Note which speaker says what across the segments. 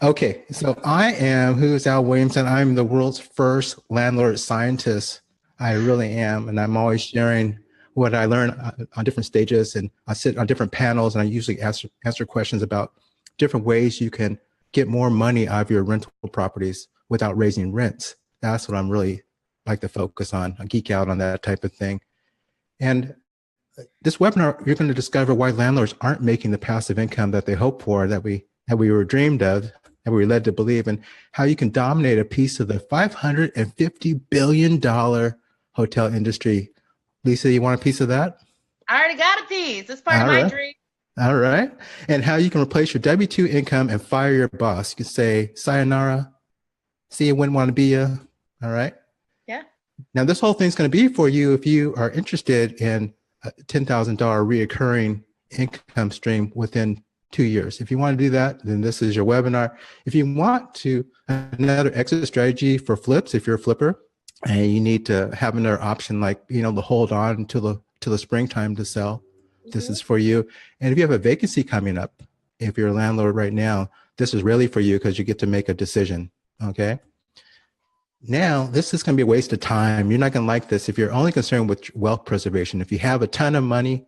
Speaker 1: Okay, so who's Al Williamson? I'm the world's first landlord scientist. I really am. And I'm always sharing what I learn on different stages. And I sit on different panels and I usually answer questions about different ways you can get more money out of your rental properties without raising rents. That's what I'm really like to focus on. I geek out on that type of thing. And this webinar, you're going to discover why landlords aren't making the passive income that they hope for, that we were dreamed of, that we were led to believe, and how you can dominate a piece of the $550 billion hotel industry. Lisa, you want a piece of that?
Speaker 2: I already got a piece. It's part of my dream.
Speaker 1: All right. And how you can replace your W-2 income and fire your boss. You can say, sayonara, see you wouldn't want to be you. All right.
Speaker 2: Yeah.
Speaker 1: Now, this whole thing's going to be for you if you are interested in a $10,000 reoccurring income stream within 2 years. If you want to do that, then this is your webinar. If you want to, another exit strategy for flips, if you're a flipper and you need to have another option, like, to hold on until the springtime to sell, this is for you. And if you have a vacancy coming up, if you're a landlord right now, this is really for you because you get to make a decision. Okay. Now, this is going to be a waste of time. You're not going to like this if you're only concerned with wealth preservation. If you have a ton of money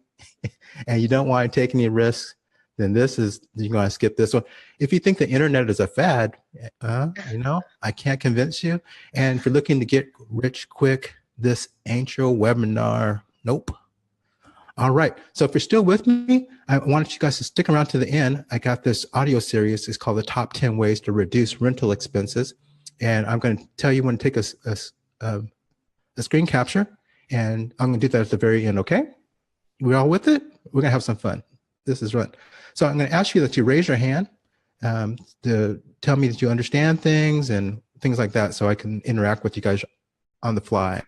Speaker 1: and you don't want to take any risks, then you're going to skip this one. If you think the internet is a fad, I can't convince you. And if you're looking to get rich quick, this ain't your webinar. Nope. All right. So if you're still with me, I want you guys to stick around to the end. I got this audio series. It's called The Top 10 Ways to Reduce Rental Expenses. And I'm going to tell you when to take a screen capture. And I'm going to do that at the very end, okay? We're all with it? We're going to have some fun. This is fun. So I'm going to ask you that you raise your hand to tell me that you understand things and things like that so I can interact with you guys on the fly.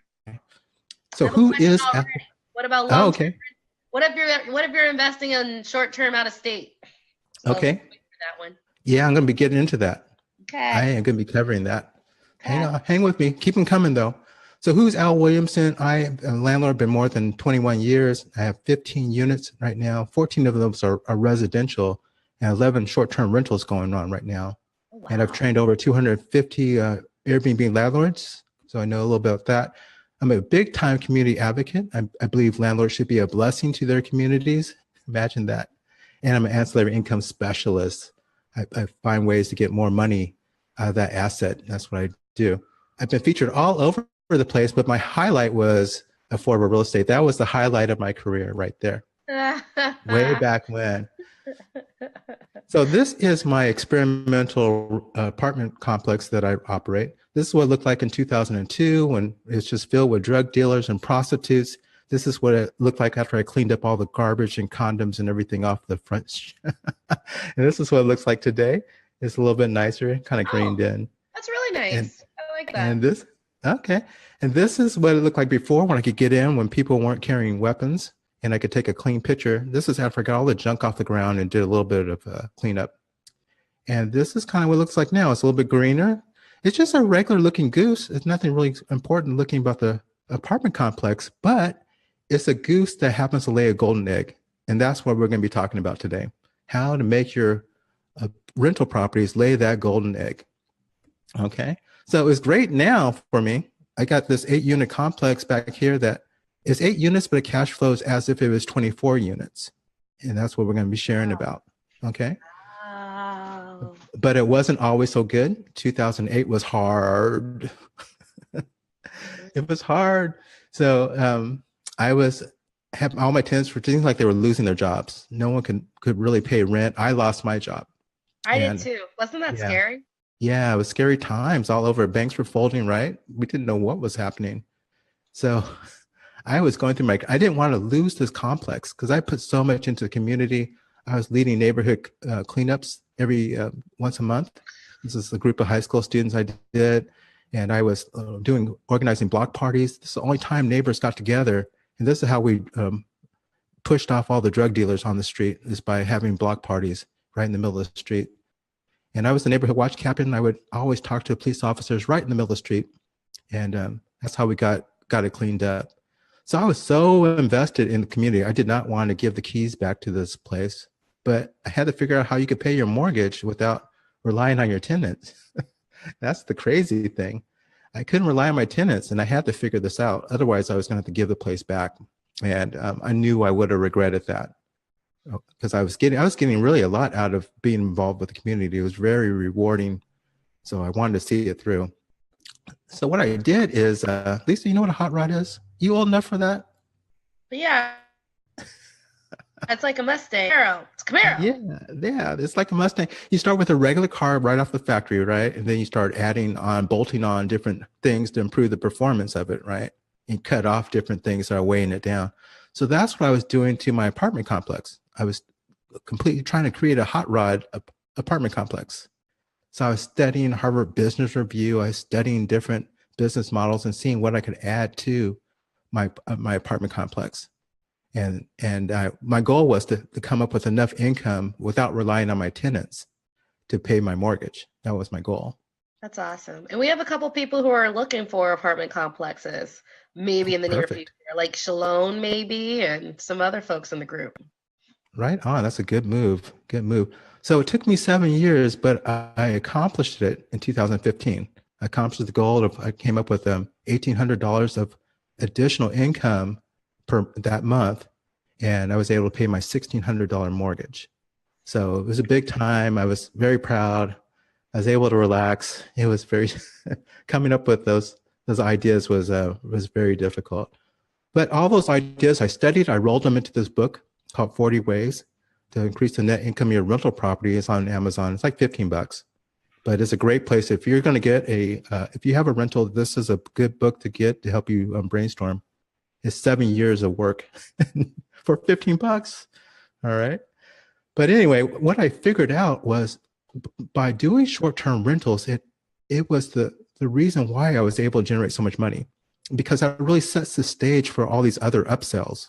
Speaker 1: So who is...
Speaker 2: What about long-term?
Speaker 1: Oh, okay.
Speaker 2: What if you're investing in short-term out of state? So
Speaker 1: okay.
Speaker 2: That one.
Speaker 1: Yeah, I'm going to be getting into that.
Speaker 2: Okay.
Speaker 1: I am going to be covering that. Okay. Hang with me. Keep them coming, though. So who's Al Williamson? I am a landlord, been more than 21 years. I have 15 units right now. 14 of those are residential and 11 short-term rentals going on right now. Oh, wow. And I've trained over 250 Airbnb landlords. So I know a little bit about that. I'm a big-time community advocate. I believe landlords should be a blessing to their communities. Imagine that. And I'm an ancillary income specialist. I find ways to get more money out of that asset. That's what I do. I've been featured all over the place, but my highlight was affordable real estate. That was the highlight of my career right there. Way back when. So this is my experimental apartment complex that I operate. This is what it looked like in 2002 when it's just filled with drug dealers and prostitutes. This is what it looked like after I cleaned up all the garbage and condoms and everything off the front. And this is what it looks like today. It's a little bit nicer, kind of greened in.
Speaker 2: That's really nice. I like that.
Speaker 1: And this is what it looked like before when I could get in, when people weren't carrying weapons and I could take a clean picture. This is after I got all the junk off the ground and did a little bit of cleanup. And this is kind of what it looks like now. It's a little bit greener. It's just a regular looking goose. It's nothing really important looking about the apartment complex, but it's a goose that happens to lay a golden egg. And that's what we're going to be talking about today. How to make your rental properties lay that golden egg. Okay. So it's great now for me. I got this 8-unit complex back here that is 8 units, but it cash flows as if it was 24 units. And that's what we're going to be sharing about. Okay.
Speaker 2: Wow.
Speaker 1: But it wasn't always so good. 2008 was hard. It was hard. So I have all my tenants for things like they were losing their jobs. No one could really pay rent. I lost my job.
Speaker 2: I did too. Wasn't that scary?
Speaker 1: Yeah, it was scary times all over. Banks were folding, right? We didn't know what was happening. So I was going through I didn't want to lose this complex because I put so much into the community. I was leading neighborhood cleanups every once a month. This is a group of high school students I did. And I was organizing block parties. This is the only time neighbors got together. And this is how we pushed off all the drug dealers on the street, is by having block parties right in the middle of the street. And I was the neighborhood watch captain. I would always talk to police officers right in the middle of the street. And that's how we got it cleaned up. So I was so invested in the community. I did not want to give the keys back to this place, but I had to figure out how you could pay your mortgage without relying on your tenants. That's the crazy thing. I couldn't rely on my tenants, and I had to figure this out. Otherwise, I was going to have to give the place back, and I knew I would have regretted that because I was getting really a lot out of being involved with the community. It was very rewarding, so I wanted to see it through. So what I did is, Lisa, you know what a hot rod is? You old enough for that?
Speaker 2: But yeah, it's like a Mustang. Camaro. It's Camaro.
Speaker 1: Yeah, it's like a Mustang. You start with a regular car right off the factory, right? And then you start bolting on different things to improve the performance of it, right? And cut off different things that are weighing it down. So that's what I was doing to my apartment complex. I was completely trying to create a hot rod apartment complex. So I was studying Harvard Business Review. I was studying different business models and seeing what I could add to my apartment complex. And my goal was to come up with enough income without relying on my tenants to pay my mortgage. That was my goal.
Speaker 2: That's awesome. And we have a couple people who are looking for apartment complexes, maybe in the near future, like Shalone maybe, and some other folks in the group.
Speaker 1: Right on. That's a good move. Good move. So it took me 7 years, but I accomplished it in 2015. I accomplished the goal I came up with $1,800 of additional income per that month, and I was able to pay my $1,600 mortgage. So it was a big time. I was very proud. I was able to relax. It was very coming up with those ideas was very difficult. But all those ideas I studied, I rolled them into this book called 40 Ways to Increase the Net Income of Your Rental Property. It's on Amazon. It's like $15. But it's a great place if you're going to get if you have a rental. This is a good book to get to help you brainstorm. It's 7 years of work for $15. All right. But anyway, what I figured out was by doing short-term rentals, it was the reason why I was able to generate so much money, because that really sets the stage for all these other upsells.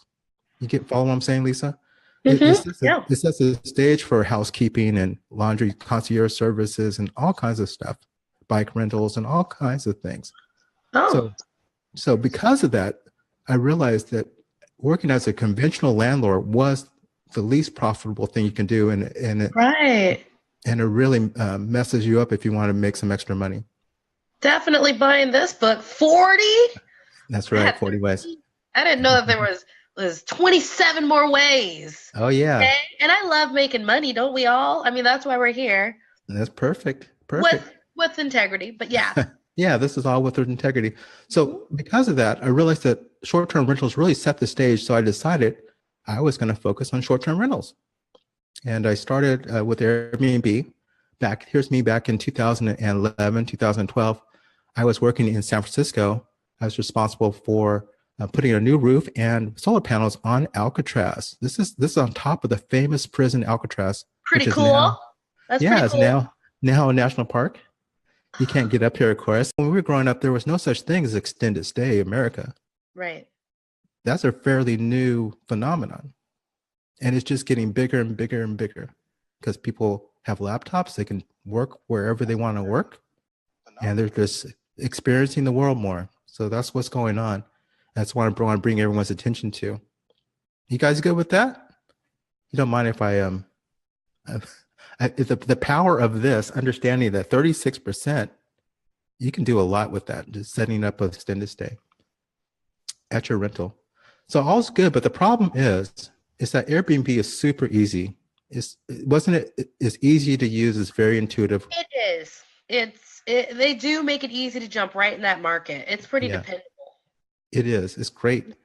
Speaker 1: Follow what I'm saying, Lisa? It sets the stage for housekeeping and laundry concierge services and all kinds of stuff, bike rentals and all kinds of things.
Speaker 2: Oh.
Speaker 1: So because of that, I realized that working as a conventional landlord was the least profitable thing you can do, and it really messes you up if you want to make some extra money.
Speaker 2: Definitely buying this book. 40?
Speaker 1: That's right, 40 ways.
Speaker 2: I didn't know that there was 27 more ways.
Speaker 1: Oh yeah.
Speaker 2: Okay? And I love making money, don't we all? I mean, that's why we're here.
Speaker 1: That's perfect.
Speaker 2: With integrity, but yeah.
Speaker 1: Yeah, this is all with integrity. So because of that, I realized that short-term rentals really set the stage. So I decided I was going to focus on short-term rentals. And I started with Airbnb. Here's me back in 2011, 2012. I was working in San Francisco. I was responsible for putting a new roof and solar panels on Alcatraz. This is on top of the famous prison Alcatraz.
Speaker 2: Pretty cool.
Speaker 1: That's pretty cool. Now a national park. You can't get up here, of course. When we were growing up, there was no such thing as extended stay in America.
Speaker 2: Right.
Speaker 1: That's a fairly new phenomenon. And it's just getting bigger and bigger and bigger because people have laptops. They can work wherever they want to work. And they're just experiencing the world more. So that's what's going on. That's what I want to bring everyone's attention to. You guys good with that? You don't mind if the power of this, understanding that 36%, you can do a lot with that, just setting up an extended stay at your rental. So all's good, but the problem is that Airbnb is super easy. It's easy to use. It's very intuitive.
Speaker 2: It is. They do make it easy to jump right in that market. It's pretty dependable.
Speaker 1: It is. It's great.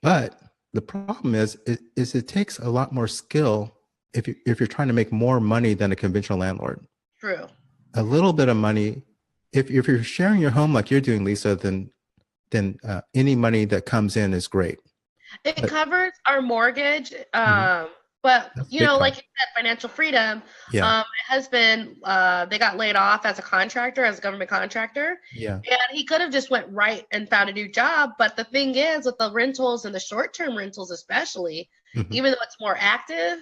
Speaker 1: But the problem is it takes a lot more skill if you're trying to make more money than a conventional landlord.
Speaker 2: True.
Speaker 1: A little bit of money. If you're sharing your home like you're doing, Lisa, then any money that comes in is great.
Speaker 2: It covers our mortgage. But you know, like you said, financial freedom.
Speaker 1: Yeah.
Speaker 2: My husband, they got laid off as a government contractor.
Speaker 1: Yeah.
Speaker 2: And he could have just went right and found a new job. But the thing is, with the rentals and the short-term rentals, especially, even though it's more active,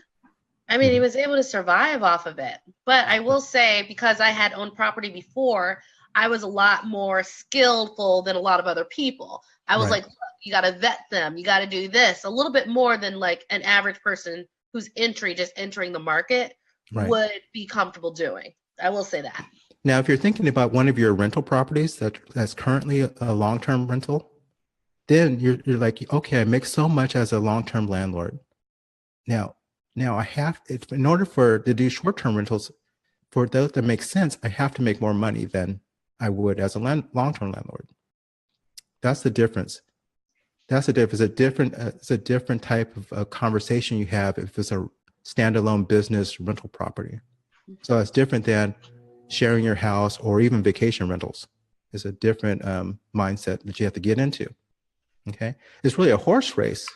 Speaker 2: I mean, he was able to survive off of it. But I will say, because I had owned property before, I was a lot more skillful than a lot of other people. I was like, look, you got to vet them. You got to do this a little bit more than like an average person who's entering the market would be comfortable doing. I will say that.
Speaker 1: Now, if you're thinking about one of your rental properties that's currently a long-term rental, then you're like, okay, I make so much as a long-term landlord. Now I have, in order to do short-term rentals, for those that make sense, I have to make more money than I would as a long-term landlord. That's the difference. That's the difference. It's a different type of conversation you have if it's a standalone business rental property. So it's different than sharing your house or even vacation rentals. It's a different mindset that you have to get into. Okay, it's really a horse race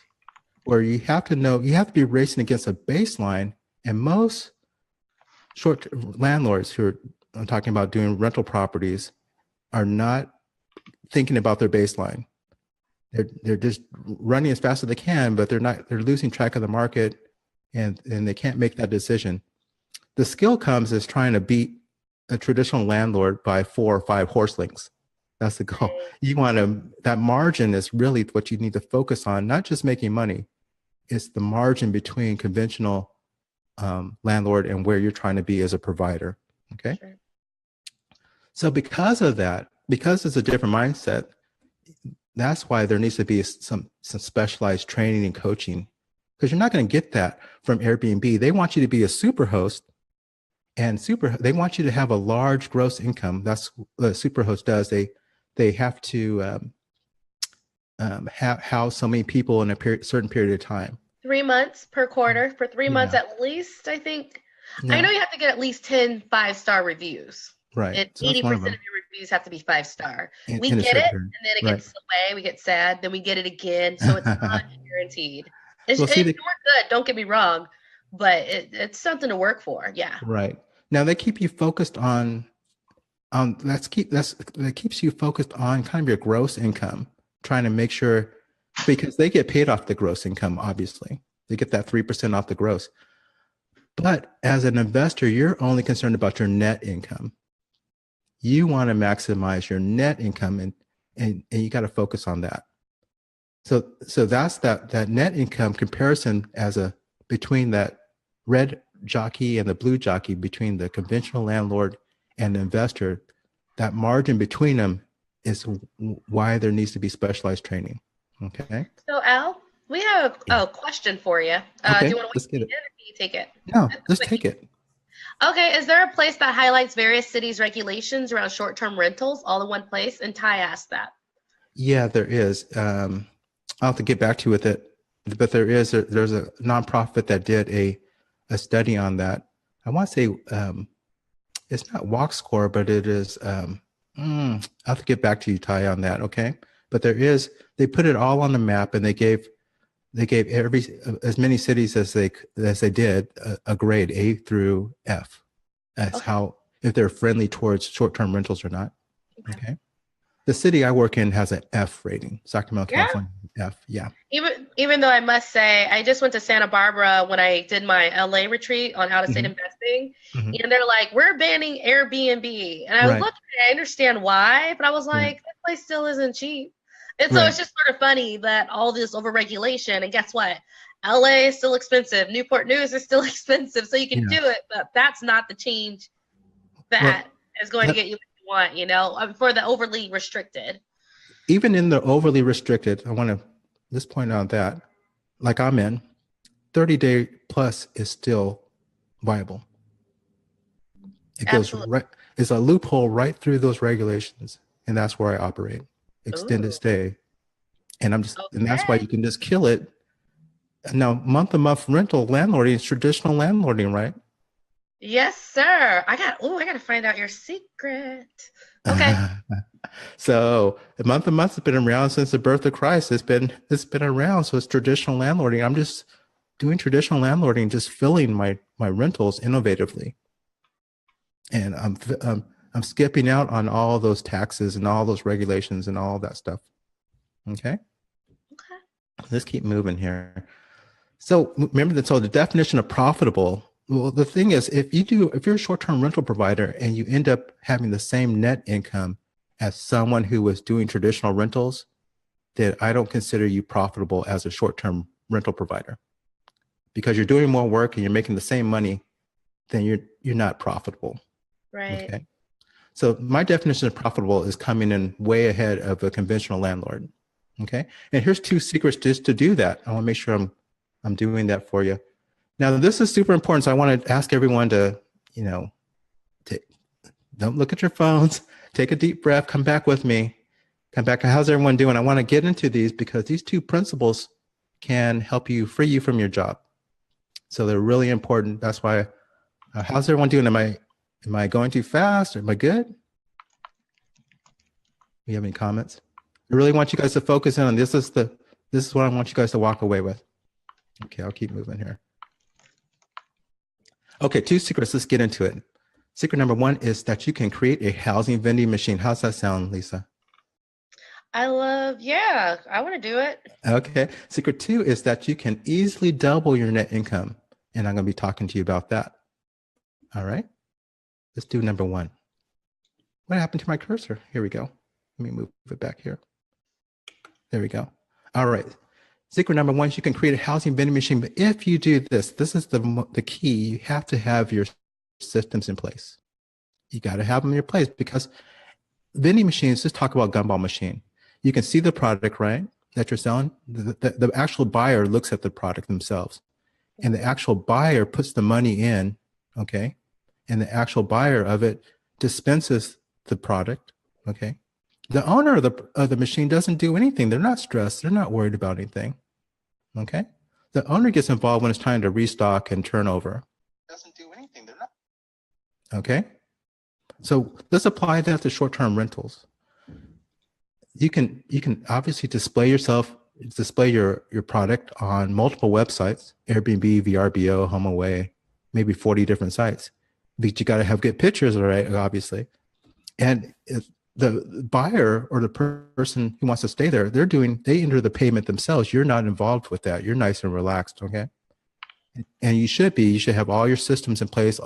Speaker 1: where you have to be racing against a baseline, and most short landlords who I'm talking about doing rental properties are not thinking about their baseline. They're just running as fast as they can, but they're losing track of the market, and they can't make that decision. The skill comes is trying to beat a traditional landlord by 4 or 5 horse lengths. That's the goal. That margin is really what you need to focus on, not just making money. It's the margin between conventional landlord and where you're trying to be as a provider. Okay. Sure. So because of that, because it's a different mindset, that's why there needs to be some specialized training and coaching, because you're not going to get that from Airbnb. They want you to be a super host, and they want you to have a large gross income. That's what a super host does. They have to house so many people in a certain period of time.
Speaker 2: 3 months per quarter for 3 months at least, I think. Yeah. I know you have to get at least 10 5-star reviews.
Speaker 1: Right.
Speaker 2: And so 80% of your reviews have to be 5-star. We get it, and then it gets away. We get sad, then we get it again. So it's not guaranteed. It's work good. Don't get me wrong, but it's something to work for. Yeah.
Speaker 1: Right. Now they keep you focused on that keeps you focused on kind of your gross income, trying to make sure, because they get paid off the gross income, obviously. They get that 3% off the gross. But as an investor, you're only concerned about your net income. You want to maximize your net income, and you got to focus on that. So that's that net income comparison between that red jockey and the blue jockey, between the conventional landlord and the investor. That margin between them is why there needs to be specialized training. Okay.
Speaker 2: So Al, we have a question for you.
Speaker 1: Okay,
Speaker 2: do you want to
Speaker 1: get it?
Speaker 2: Or can you take it?
Speaker 1: No, just take it.
Speaker 2: Okay, is there a place that highlights various cities' regulations around short-term rentals all in one place? And Ty asked that.
Speaker 1: Yeah, there is. I'll have to get back to you with it, but there's a nonprofit that did a study on that. I want to say it's not WalkScore, but it is. I'll have to get back to you, Ty, on that. Okay, but they put it all on the map, and they gave as many cities as they did a grade A through F. That's how, if they're friendly towards short-term rentals or not. Okay. The city I work in has an F rating. Sacramento, California, F. Yeah.
Speaker 2: Even though I must say, I just went to Santa Barbara when I did my LA retreat on out-of-state investing, and they're like, "We're banning Airbnb," and I was looking, I understand why, but I was like, "That place still isn't cheap." And so it's just sort of funny that all this overregulation, and guess what? LA is still expensive. Newport News is still expensive. So you can do it, but that's not the change that is going to get you what you want, for the overly restricted.
Speaker 1: Even in the overly restricted, I want to just point out that, like I'm in, 30-day plus is still viable. It goes right, it's a loophole right through those regulations. And that's where I operate. Extended stay, and and that's why you can just kill it. Now, month-to-month rental landlording is traditional landlording, right?
Speaker 2: Yes, sir. I got to find out your secret. Okay.
Speaker 1: So the month-to-month has been around since the birth of Christ. It's been around, so it's traditional landlording. I'm just doing traditional landlording, just filling my rentals innovatively, and I'm skipping out on all those taxes and all those regulations and all that stuff. Okay. Let's keep moving here. So remember that. So the definition of profitable. Well, the thing is, if you're a short-term rental provider and you end up having the same net income as someone who was doing traditional rentals, then I don't consider you profitable as a short-term rental provider, because you're doing more work and you're making the same money. Then you're not profitable.
Speaker 2: Right.
Speaker 1: Okay. So my definition of profitable is coming in way ahead of a conventional landlord. Okay. And here's 2 secrets just to do that. I want to make sure I'm doing that for you. Now, this is super important. So I want to ask everyone to, you know, don't look at your phones, take a deep breath, come back with me. Come back. How's everyone doing? I want to get into these because these 2 principles can help you free you from your job. So they're really important. That's why, how's everyone doing? Am I going too fast? Am I good? You have any comments? I really want you guys to focus in on this. This is what I want you guys to walk away with. Okay, I'll keep moving here. Okay, 2 secrets. Let's get into it. Secret number 1 is that you can create a housing vending machine. How's that sound, Lisa?
Speaker 2: Yeah, I want to do it.
Speaker 1: Okay. Secret 2 is that you can easily double your net income. And I'm going to be talking to you about that. All right. Let's do number 1. What happened to my cursor? Here we go. Let me move it back here. There we go. All right. Secret number 1 is you can create a housing vending machine. But if you do this is the key. You have to have your systems in place. You got to have them in your place because vending machines, just talk about gumball machine. You can see the product, right, that you're selling. The actual buyer looks at the product themselves. And the actual buyer puts the money in, okay? And the actual buyer of it dispenses the product, okay? The owner of the machine doesn't do anything. They're not stressed. They're not worried about anything, okay? The owner gets involved when it's time to restock and turnover. Doesn't do anything. They're not. Okay? So let's apply that to short-term rentals. You can obviously display your product on multiple websites, Airbnb, VRBO, HomeAway, maybe 40 different sites. But you got to have good pictures, right? Obviously. And if the buyer or the person who wants to stay there, they enter the payment themselves. You're not involved with that. You're nice and relaxed, okay? And you should have all your systems in place,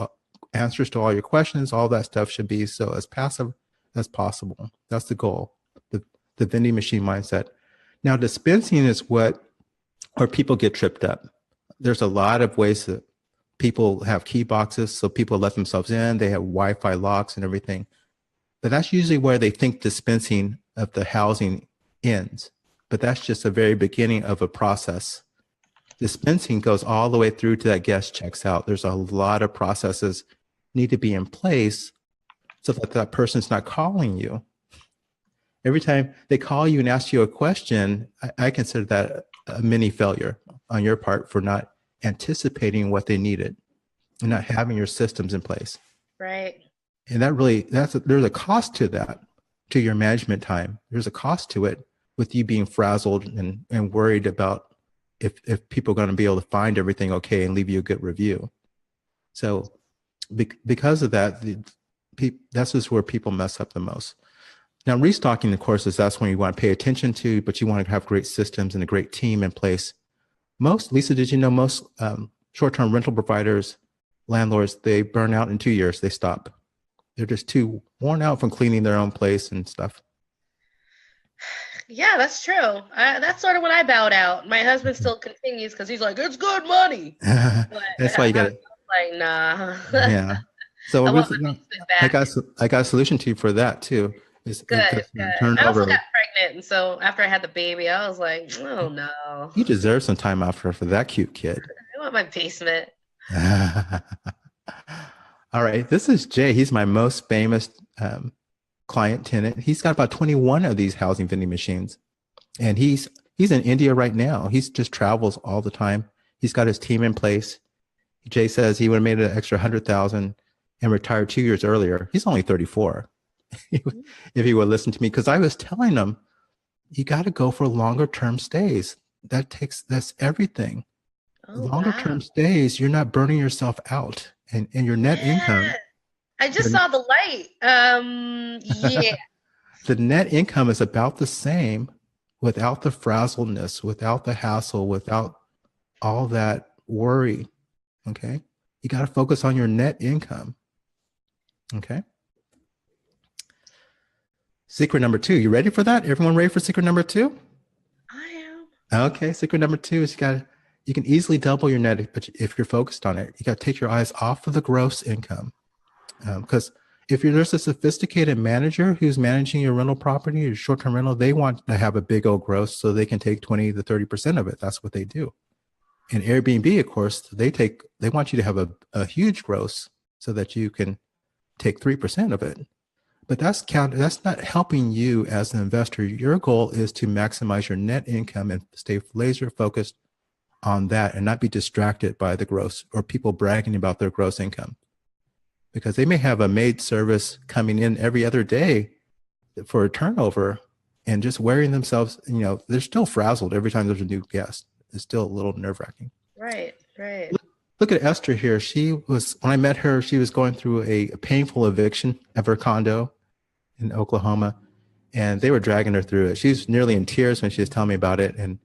Speaker 1: answers to all your questions, all that stuff should be so as passive as possible. That's the goal, the vending machine mindset. Now, dispensing is where people get tripped up. There's a lot of ways that people have key boxes, so people let themselves in. They have Wi-Fi locks and everything. But that's usually where they think dispensing of the housing ends. But that's just the very beginning of a process. Dispensing goes all the way through to that guest checks out. There's a lot of processes need to be in place so that person's not calling you. Every time they call you and ask you a question, I consider that a mini failure on your part for not anticipating what they needed and not having your systems in place.
Speaker 2: Right.
Speaker 1: And there's a cost to that, to your management time. There's a cost to it with you being frazzled and worried about if people are going to be able to find everything okay and leave you a good review. So because of that, that's just where people mess up the most. Now, restocking, of course, that's when you want to pay attention to, but you want to have great systems and a great team in place. Lisa, did you know most short-term rental providers, landlords, they burn out in 2 years, they stop. They're just too worn out from cleaning their own place and stuff.
Speaker 2: Yeah, that's true. That's sort of when I bowed out. My husband still continues because he's like, it's good money.
Speaker 1: That's why you got it.
Speaker 2: Like, nah.
Speaker 1: Yeah. So I got a solution to you for that too.
Speaker 2: Good. I also got pregnant, and so after I had the baby, I was like, oh no.
Speaker 1: You deserve some time off for that cute kid.
Speaker 2: I want my basement.
Speaker 1: All right. This is Jay. He's my most famous client tenant. He's got about 21 of these housing vending machines. And he's in India right now. He just travels all the time. He's got his team in place. Jay says he would have made an extra 100,000 and retired 2 years earlier. He's only 34. If he would listen to me, because I was telling him, you got to go for longer term stays. That's everything. Longer term stays, you're not burning yourself out, and your net income.
Speaker 2: I just saw the light. Yeah.
Speaker 1: The net income is about the same without the frazzleness, without the hassle, without all that worry. Okay. You got to focus on your net income. Okay. Secret number 2. You ready for that? Everyone ready for secret number 2?
Speaker 2: I
Speaker 1: am. Okay. Secret number 2 is you can easily double your net if you're focused on it. You got to take your eyes off of the gross income. Because If there's a sophisticated manager who's managing your rental property, your short-term rental, they want to have a big old gross so they can take 20 to 30% of it. That's what they do. And Airbnb, of course, they want you to have a huge gross so that you can take 3% of it. But that's not helping you as an investor. Your goal is to maximize your net income and stay laser focused on that and not be distracted by the gross or people bragging about their gross income. Because they may have a maid service coming in every other day for a turnover and just wearing themselves, they're still frazzled every time there's a new guest. It's still a little nerve-wracking.
Speaker 2: Right.
Speaker 1: Look at Esther here. When I met her, she was going through a painful eviction of her condo in Oklahoma, and they were dragging her through it. She was nearly in tears when she was telling me about it, and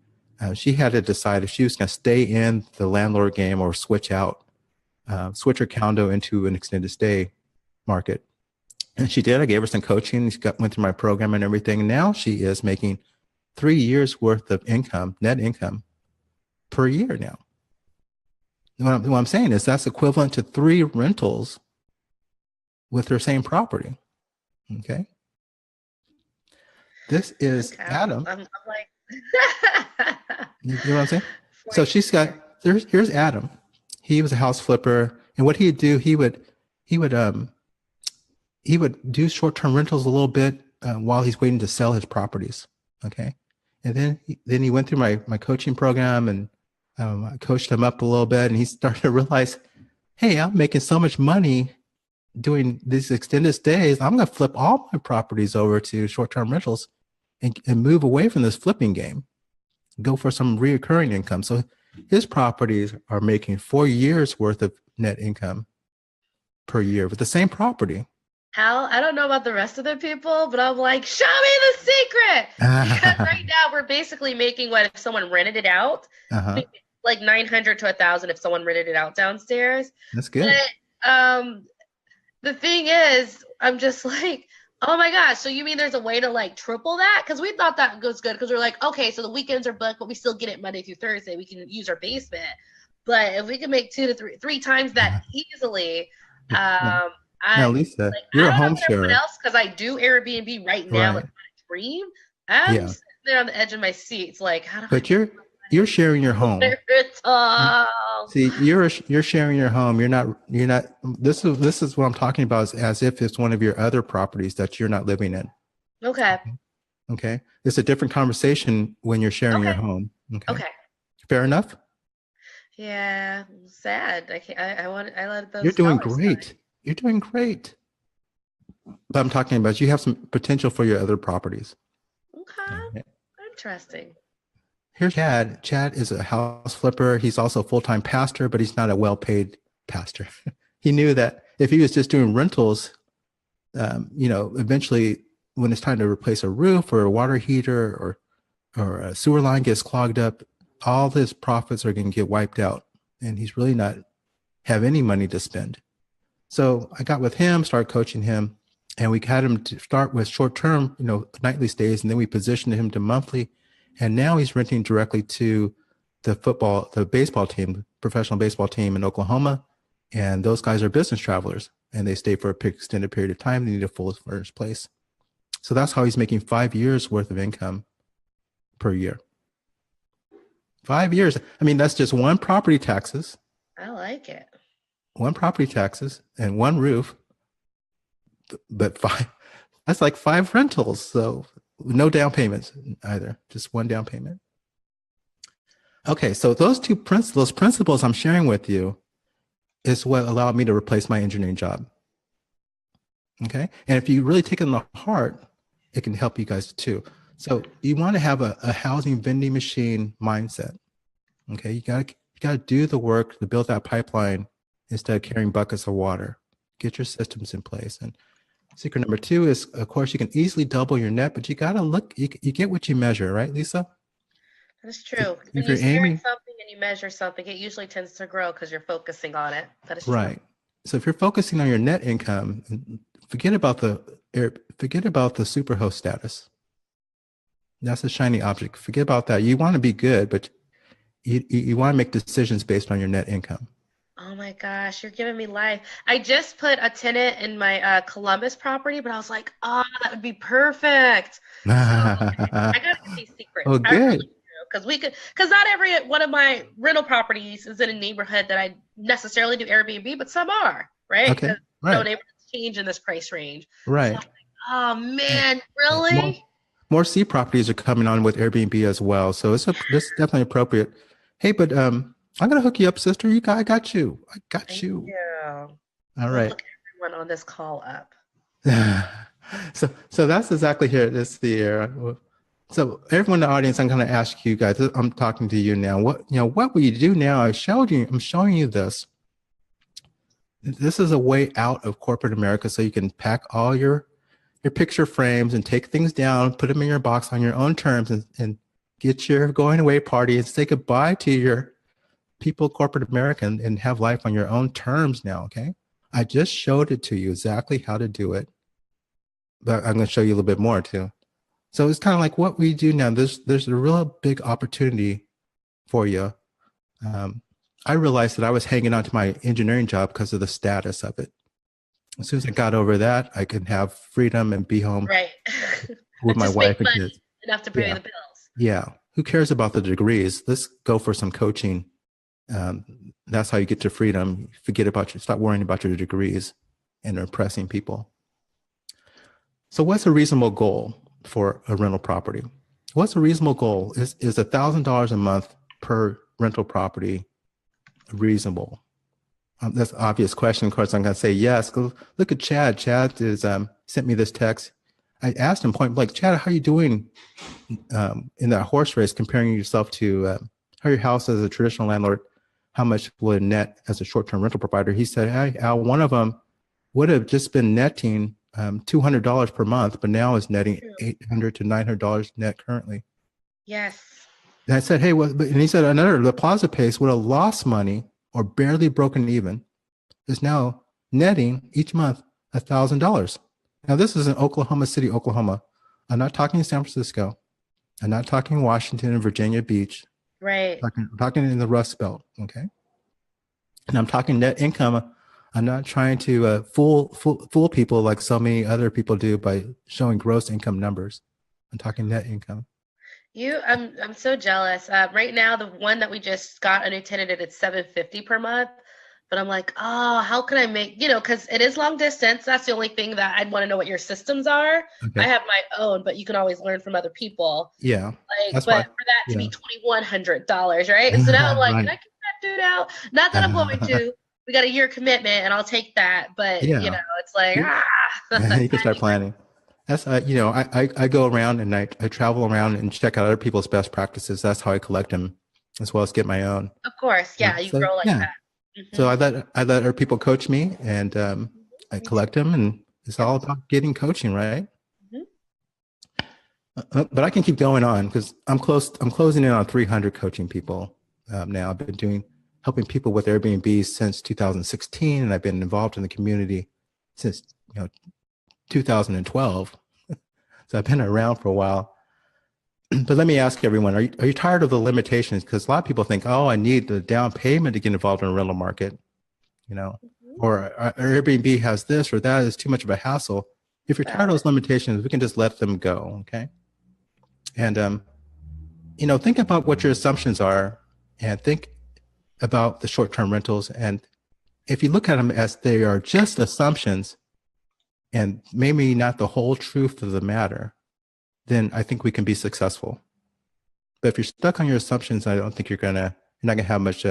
Speaker 1: she had to decide if she was going to stay in the landlord game or switch her condo into an extended stay market. And she did. I gave her some coaching. She went through my program and everything. And now she is making 3 years worth of income, net income per year now. What I'm saying is that's equivalent to 3 rentals with her same property. Okay. This is Adam.
Speaker 2: I'm like,
Speaker 1: you know what I'm saying? So here's Adam. He was a house flipper, and what he'd do, he would do short-term rentals a little bit while he's waiting to sell his properties. Okay, and then he went through my coaching program, and I coached him up a little bit, and he started to realize, hey, I'm making so much money doing these extended stays. I'm going to flip all my properties over to short-term rentals and move away from this flipping game, go for some reoccurring income. So his properties are making 4 years worth of net income per year with the same property.
Speaker 2: Hal, I don't know about the rest of the people, but I'm like, show me the secret. Because right now we're basically making what if someone rented it out, like 900 to 1,000 if someone rented it out downstairs.
Speaker 1: That's good.
Speaker 2: But the thing is, I'm just like, oh my gosh, so you mean there's a way to like triple that? Because we thought that was good because we're like, okay, so the weekends are booked, but we still get it Monday through Thursday. We can use our basement. But if we can make 2 to 3 times that easily,
Speaker 1: now, Lisa, you're a home sharer.
Speaker 2: Because I do Airbnb right now. It's my dream. I'm sitting there on the edge of my seat. It's like, how do
Speaker 1: But you're sharing your home. See, you're sharing your home. You're not. This is what I'm talking about. As if it's one of your other properties that you're not living in. Okay. It's a different conversation when you're sharing your home. Okay. Fair enough.
Speaker 2: Yeah. Sad. I let those.
Speaker 1: You're doing great. You're doing great. But I'm talking about you have some potential for your other properties.
Speaker 2: Okay. Interesting.
Speaker 1: Here's Chad. Chad is a house flipper. He's also a full-time pastor, but he's not a well-paid pastor. He knew that if he was just doing rentals, eventually when it's time to replace a roof or a water heater or a sewer line gets clogged up, all his profits are going to get wiped out, and he's really not have any money to spend. So I got with him, started coaching him, and we had him to start with short-term, nightly stays, and then we positioned him to monthly. And now he's renting directly to the baseball team, professional baseball team in Oklahoma. And those guys are business travelers, and they stay for a extended period of time. They need a full furnished place. So that's how he's making 5 years worth of income per year. 5 years. I mean, that's just one property taxes.
Speaker 2: I like it.
Speaker 1: One property taxes and one roof, but that's like 5 rentals. So no down payments either, just one down payment. Okay, so those principles I'm sharing with you is what allowed me to replace my engineering job. Okay, and if you really take it to heart, it can help you guys too. So you want to have a housing vending machine mindset. Okay, you got to do the work to build that pipeline instead of carrying buckets of water. Get your systems in place. And secret number 2 is, of course, you can easily double your net, but you got to look, you get what you measure, right, Lisa?
Speaker 2: That's true.
Speaker 1: If
Speaker 2: when you stare at something and you measure something, it usually tends to grow because you're focusing on it. That is
Speaker 1: right.
Speaker 2: True.
Speaker 1: So if you're focusing on your net income, forget about the superhost status. That's a shiny object. Forget about that. You want to be good, but you want to make decisions based on your net income.
Speaker 2: Oh my gosh, you're giving me life. I just put a tenant in my Columbus property, but I was like, oh, that would be perfect. So okay, I gotta get these secrets.
Speaker 1: Oh,
Speaker 2: I really
Speaker 1: good.
Speaker 2: do because not every one of my rental properties is in a neighborhood that I necessarily do Airbnb, but some are, right?
Speaker 1: Okay.
Speaker 2: Because
Speaker 1: Right.
Speaker 2: neighborhoods change in this price range. So I'm
Speaker 1: Right.
Speaker 2: like, oh
Speaker 1: Yeah.
Speaker 2: man,
Speaker 1: Yeah. More
Speaker 2: really?
Speaker 1: more C properties are coming on with Airbnb as well. So this is definitely appropriate. Hey, but I'm gonna hook you up, sister. I got you. I got
Speaker 2: Thank
Speaker 1: you.
Speaker 2: you.
Speaker 1: All
Speaker 2: I'm gonna
Speaker 1: right.
Speaker 2: hook everyone on this call up.
Speaker 1: So that's exactly here. This the so everyone in the audience, I'm going to ask you guys. I'm talking to you now. What will you do now? I'm showing you this. This is a way out of corporate America, so you can pack all your picture frames and take things down, put them in your box on your own terms, and get your going away party and say goodbye to your people, corporate America, and have life on your own terms now. Okay. I just showed it to you exactly how to do it, but I'm going to show you a little bit more too. So it's kind of like what we do now. There's a real big opportunity for you. Um, I realized that I was hanging on to my engineering job because of the status of it. As soon as I got over that, I could have freedom and be home
Speaker 2: Right.
Speaker 1: with my
Speaker 2: Just make
Speaker 1: wife and
Speaker 2: money
Speaker 1: kids.
Speaker 2: enough to pay
Speaker 1: Yeah,
Speaker 2: the bills.
Speaker 1: yeah. Who cares about the degrees? Let's go for some coaching. Um, that's how you get to freedom. Stop worrying about your degrees and impressing people. So what's a reasonable goal for a rental property? What's a reasonable goal? Is $1,000 a month per rental property reasonable? That's an obvious question. Of course, I'm going to say yes. Go look at Chad. Chad is sent me this text. I asked him point blank, Chad, how are you doing in that horse race, comparing yourself to how your house as a traditional landlord? How much would net as a short-term rental provider? He said, hey, Al, one of them would have just been netting $200 per month, but now is netting
Speaker 2: True.
Speaker 1: $800 to $900 net currently.
Speaker 2: Yes.
Speaker 1: And I said, hey, and he said another, the Plaza Pace would have lost money or barely broken even, is now netting each month $1,000. Now, this is in Oklahoma City, Oklahoma. I'm not talking San Francisco. I'm not talking Washington and Virginia Beach.
Speaker 2: Right.
Speaker 1: I'm talking in the Rust Belt, okay? And I'm talking net income. I'm not trying to fool people like so many other people do by showing gross income numbers. I'm talking net income.
Speaker 2: I'm so jealous. Right now, the one that we just got a new tenant at, it's 750 per month. But I'm like, oh, how can I make, because it is long distance. That's the only thing that I'd want to know what your systems are. I
Speaker 1: Okay.
Speaker 2: have my own, but you can always learn from other people.
Speaker 1: Yeah.
Speaker 2: Like,
Speaker 1: That's
Speaker 2: but
Speaker 1: why.
Speaker 2: for that to be
Speaker 1: Yeah.
Speaker 2: $2,100, right? So now I'm like, can
Speaker 1: Right.
Speaker 2: I kick that dude out? Not that I'm going to. We got a year commitment, and I'll take that. But
Speaker 1: Yeah.
Speaker 2: it's like
Speaker 1: You, you can start planning. That's I go around and I travel around and check out other people's best practices. That's how I collect them, as well as get my own.
Speaker 2: of course, yeah, you
Speaker 1: So
Speaker 2: grow like
Speaker 1: yeah.
Speaker 2: that.
Speaker 1: So I let other people coach me, and I
Speaker 2: Me too.
Speaker 1: collect them, and it's
Speaker 2: Yep.
Speaker 1: all about getting coaching, right?
Speaker 2: Mhm.
Speaker 1: But I can keep going on because I'm close. I'm closing in on 300 coaching people now. I've been helping people with Airbnb since 2016, and I've been involved in the community since 2012. So I've been around for a while. But let me ask everyone: Are you tired of the limitations? Because a lot of people think, oh, I need the down payment to get involved in a rental market, you know,
Speaker 2: Mhm.
Speaker 1: or Airbnb has this or that is too much of a hassle. If you're tired of
Speaker 2: Valid.
Speaker 1: those limitations, we can just let them go, okay? And think about what your assumptions are, and think about the short-term rentals. And if you look at them as they are just assumptions and maybe not the whole truth of the matter, then I think we can be successful. But if you're stuck on your assumptions, I don't think you're not gonna have much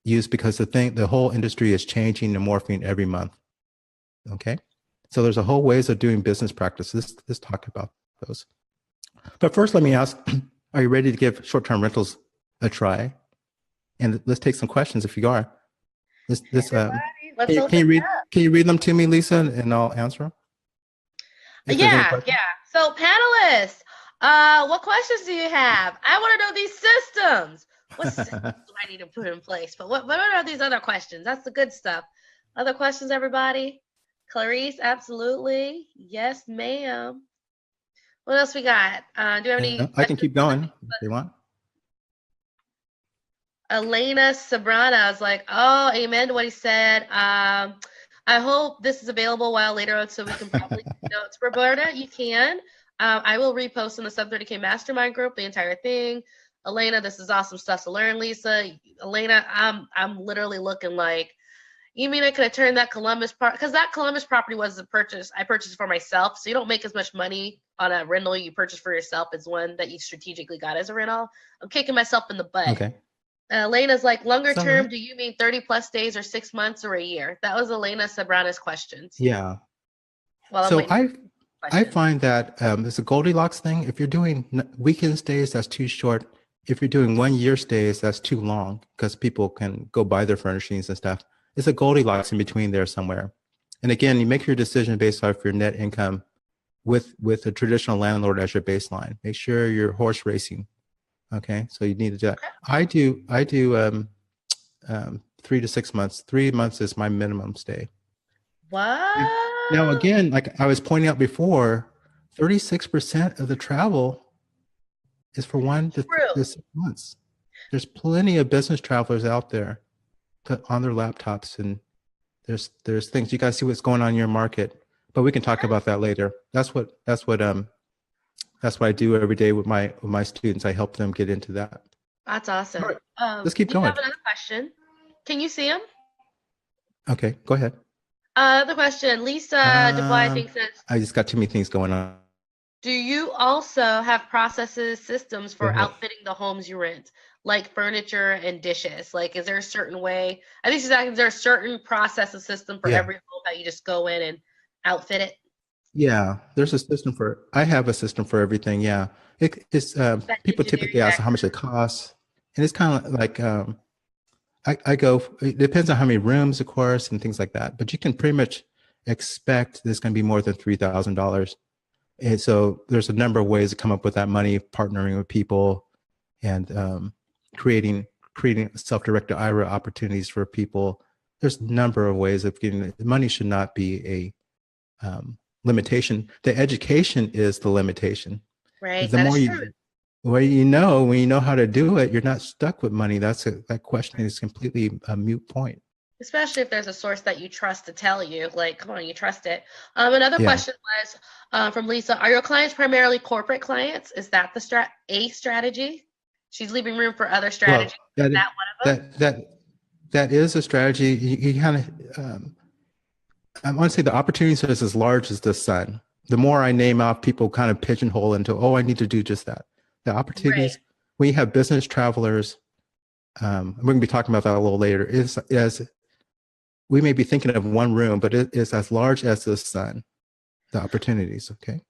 Speaker 1: use, because the whole industry is changing and morphing every month. Okay, so there's a whole ways of doing business practices. Let's talk about those. But first, let me ask: are you ready to give short-term rentals a try? And let's take some questions if you are. This
Speaker 2: Everybody, let's
Speaker 1: can you,
Speaker 2: open
Speaker 1: can you
Speaker 2: it
Speaker 1: read
Speaker 2: up.
Speaker 1: can you read them to me, Lisa, and I'll answer them if there's any
Speaker 2: Yeah,
Speaker 1: questions.
Speaker 2: yeah. So, panelists, what questions do you have? I want to know these systems. What systems do I need to put in place? But what are these other questions? That's the good stuff. Other questions, everybody? Clarice, absolutely. Yes, ma'am. What else we got? Do you have any
Speaker 1: I can
Speaker 2: questions
Speaker 1: keep
Speaker 2: for the
Speaker 1: going
Speaker 2: people?
Speaker 1: if they want.
Speaker 2: Elena Sabrana was like, oh, amen to what he said. I hope this is available a while later on so we can probably notes. Roberta, you can. I will repost in the Sub 30K Mastermind group the entire thing. Elena, this is awesome stuff to learn. Lisa, Elena, I'm literally looking like, you mean I could have turned that Columbus part, because that Columbus property was a purchase I purchased for myself. So you don't make as much money on a rental you purchase for yourself as one that you strategically got as a rental. I'm kicking myself in the butt.
Speaker 1: Okay.
Speaker 2: Elena's like, longer
Speaker 1: So,
Speaker 2: term, do you mean 30 plus days or 6 months or a year? That was Elena Sabrana's questions.
Speaker 1: yeah.
Speaker 2: Well, I'm
Speaker 1: So
Speaker 2: waiting.
Speaker 1: I find that it's a Goldilocks thing. If you're doing weekend stays, that's too short. If you're doing 1 year stays, that's too long because people can go buy their furnishings and stuff. It's a Goldilocks in between there somewhere. And again, you make your decision based off your net income with a traditional landlord as your baseline. Make sure you're horse racing. Okay, so you need to do that. I do 3 to 6 months. 3 months is my minimum stay.
Speaker 2: What?
Speaker 1: Now, again, like I was pointing out before, 36% of the travel is for 1 to 6 months. There's plenty of business travelers out there on their laptops, and there's things you guys see what's going on in your market. But we can talk about that later. That's what I do every day with my students. I help them get into that.
Speaker 2: That's awesome.
Speaker 1: All right, let's keep going.
Speaker 2: I have another question. Can you see him?
Speaker 1: Okay, go ahead.
Speaker 2: The question, Lisa Dubois thinks that.
Speaker 1: I just got too many things going on.
Speaker 2: Do you also have processes, systems for outfitting the homes you rent, like furniture and dishes? Like, is there a certain way? I think she's asking, is there a certain process and system for every home that you just go in and outfit it?
Speaker 1: Yeah, there's a system I have a system for everything. Yeah. It's people typically ask how much it costs. And it's kind of like, it depends on how many rooms, of course, and things like that. But you can pretty much expect there's going to be more than $3,000. And so there's a number of ways to come up with that money, partnering with people and creating self-directed IRA opportunities for people. There's a number of ways of getting it. Money should not be a limitation. The education is the limitation.
Speaker 2: Right.
Speaker 1: The more when you know how to do it, you're not stuck with money. That question is completely a moot point.
Speaker 2: Especially if there's a source that you trust to tell you, like, come on, you trust it. Another question was from Lisa: are your clients primarily corporate clients? Is that a strategy? She's leaving room for other strategies.
Speaker 1: Well,
Speaker 2: is that one of them?
Speaker 1: That is a strategy. You kind of, I want to say the opportunity is as large as the sun. The more I name off, people kind of pigeonhole into, oh, I need to do just that. The opportunities, when you have business travelers, we're going to be talking about that a little later, is as we may be thinking of one room, but it is as large as the sun, the opportunities, okay?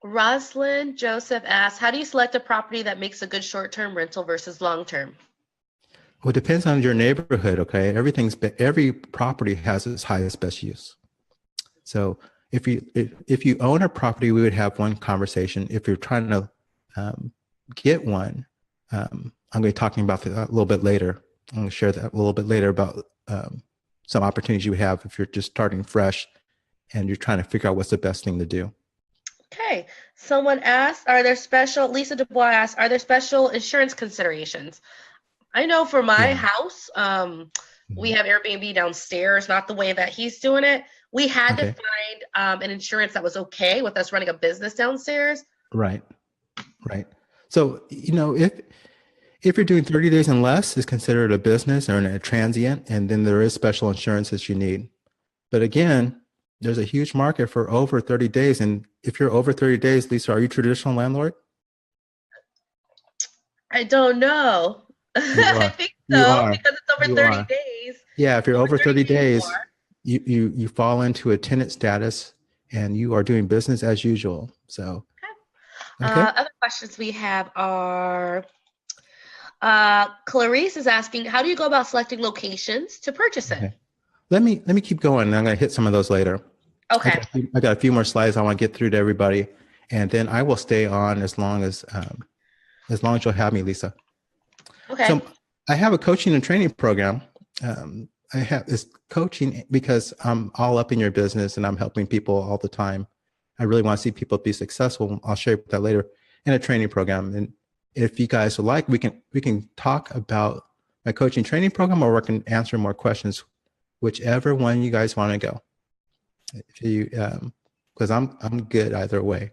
Speaker 2: Rosalind Joseph asks, how do you select a property that makes a good short-term rental versus long-term?
Speaker 1: Well, it depends on your neighborhood, okay? Every property has its highest best use. So if you own a property, we would have one conversation. If you're trying to get one, I'm going to be talking about that a little bit later. I'm going to share that a little bit later about some opportunities you have if you're just starting fresh and you're trying to figure out what's the best thing to do.
Speaker 2: Okay. Someone asked, Lisa Dubois asked, are there special insurance considerations? I know for my house, we have Airbnb downstairs, not the way that he's doing it. We had to find an insurance that was okay with us running a business downstairs.
Speaker 1: Right. So, if you're doing 30 days and less, it's considered a business or a transient, and then there is special insurances you need. But again, there's a huge market for over 30 days. And if you're over 30 days, Lisa, are you traditional landlord?
Speaker 2: I don't know. I think so, because it's over 30 days.
Speaker 1: Yeah, if you're over 30 days, you fall into a tenant status and you are doing business as usual. So,
Speaker 2: other questions we have are, Clarice is asking, how do you go about selecting locations to purchase it?
Speaker 1: Okay. Let me keep going. I'm going to hit some of those later.
Speaker 2: Okay.
Speaker 1: I got a few more slides I want to get through to everybody, and then I will stay on as long as you'll have me, Lisa.
Speaker 2: Okay.
Speaker 1: So I have a coaching and training program. I have this coaching because I'm all up in your business and I'm helping people all the time. I really want to see people be successful. I'll share that later. In a training program. And if you guys would like, we can talk about my coaching training program, or work and answer more questions, whichever one you guys want to go. If you, because I'm good either way.